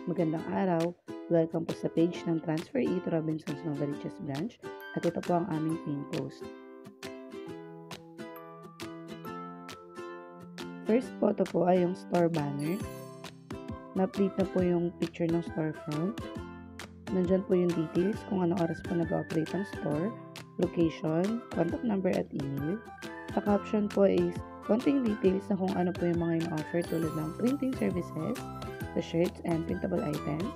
Magandang araw! Welcome po sa page ng Transfer It Robinsons Novaliches Branch at ito po ang aming pin post. First photo po ay yung store banner. Na-update na po yung picture ng storefront. Nandyan po yung details kung anong oras po nag-operate ang store, location, contact number at email. Sa caption po is konting details na kung ano po yung mga in-offer tulad ng printing services, the shirts and printable items.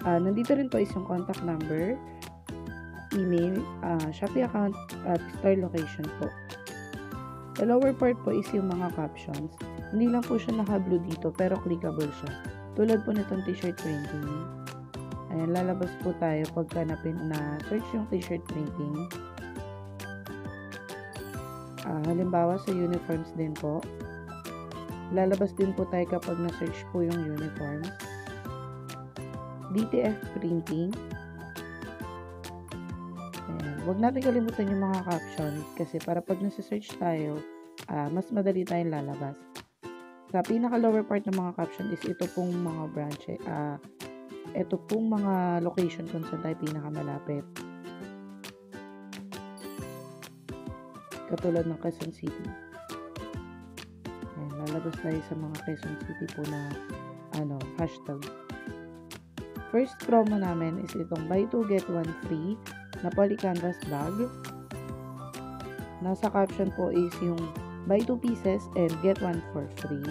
Nandito rin po is yung contact number, email, Shopee account at store location po. Sa lower part po is yung mga captions. Hindi lang po siya naka-blue dito pero clickable siya. Tulad po nitong t-shirt printing. Ayan, lalabas po tayo pagka na-search yung t-shirt printing. Halimbawa sa uniforms din po. Lalabas din po tayo kapag na-search po yung uniforms. DTF printing. Ayan. Huwag natin kalimutan yung mga caption kasi para pag nasa-search tayo, mas madali tayong lalabas. Sa pinaka-lower part ng mga caption is ito pong mga branch. Ito pong mga location kung saan tayo pinakamalapit. Katulad ng Quezon City. Ayan, lalabas tayo sa mga Quezon City po na hashtag. First promo namin is itong buy 2 get 1 free na poly canvas bag. Nasa caption po is yung buy 2 pieces and get 1 for free.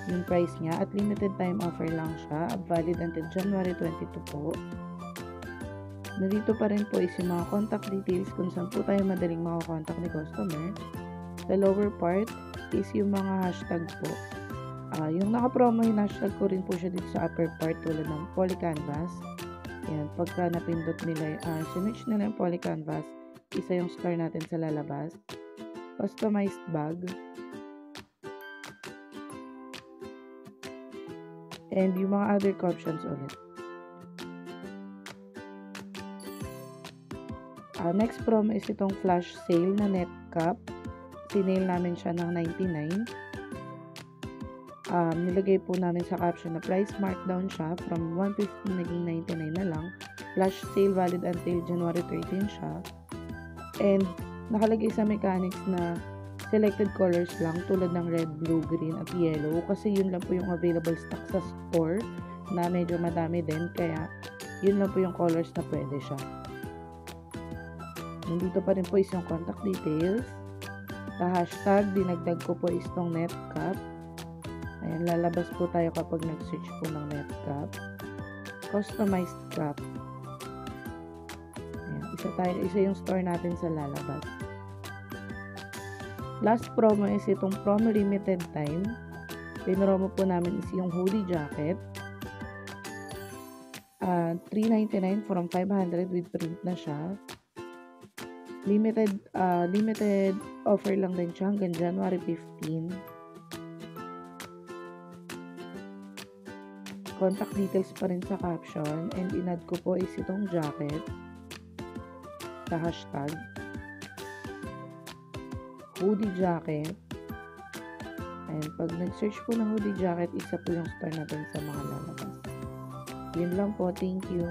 Yung price niya at limited time offer lang siya, valid until January 22 po. Nandito pa rin po is yung mga contact details kung saan po tayo madaling makakontak ni customer. Sa lower part is yung mga hashtag po. Yung naka-promo yung hashtag ko rin po siya dito sa upper part tulad ng poly canvas. Ayan, pagka napindot nila, sinerch nila yung poly canvas, isa yung store natin sa lalabas. Customized bag. And yung mga other captions ulit. Next promo is itong flash sale na net cap. Sinail namin siya ng 99. Nilagay po namin sa caption na price markdown siya from 150 naging 99 na lang. Flash sale valid until January 13 siya. And nakalagay sa mechanics na selected colors lang tulad ng red, blue, green at yellow kasi yun lang po yung available stock sa store na medyo madami din kaya yun lang po yung colors na pwede siya. Nandito pa rin po is yung contact details. Sa hashtag, dinagdag ko po is tong net cap. Ayan, lalabas po tayo kapag nag-search po ng net cap. Customized cap. Ayan, isa yung store natin sa lalabas. Last promo is itong promo limited time. Pinromo po namin is yung hoodie jacket. $399 from $500 with print na siya. Limited offer lang din siya hanggang January 15. Contact details pa rin sa caption and inad ko po is itong jacket sa hashtag. Hoodie jacket. And pag nag-search po ng hoodie jacket, isa po yung store natin sa mga lalabas. Yun lang po. Thank you.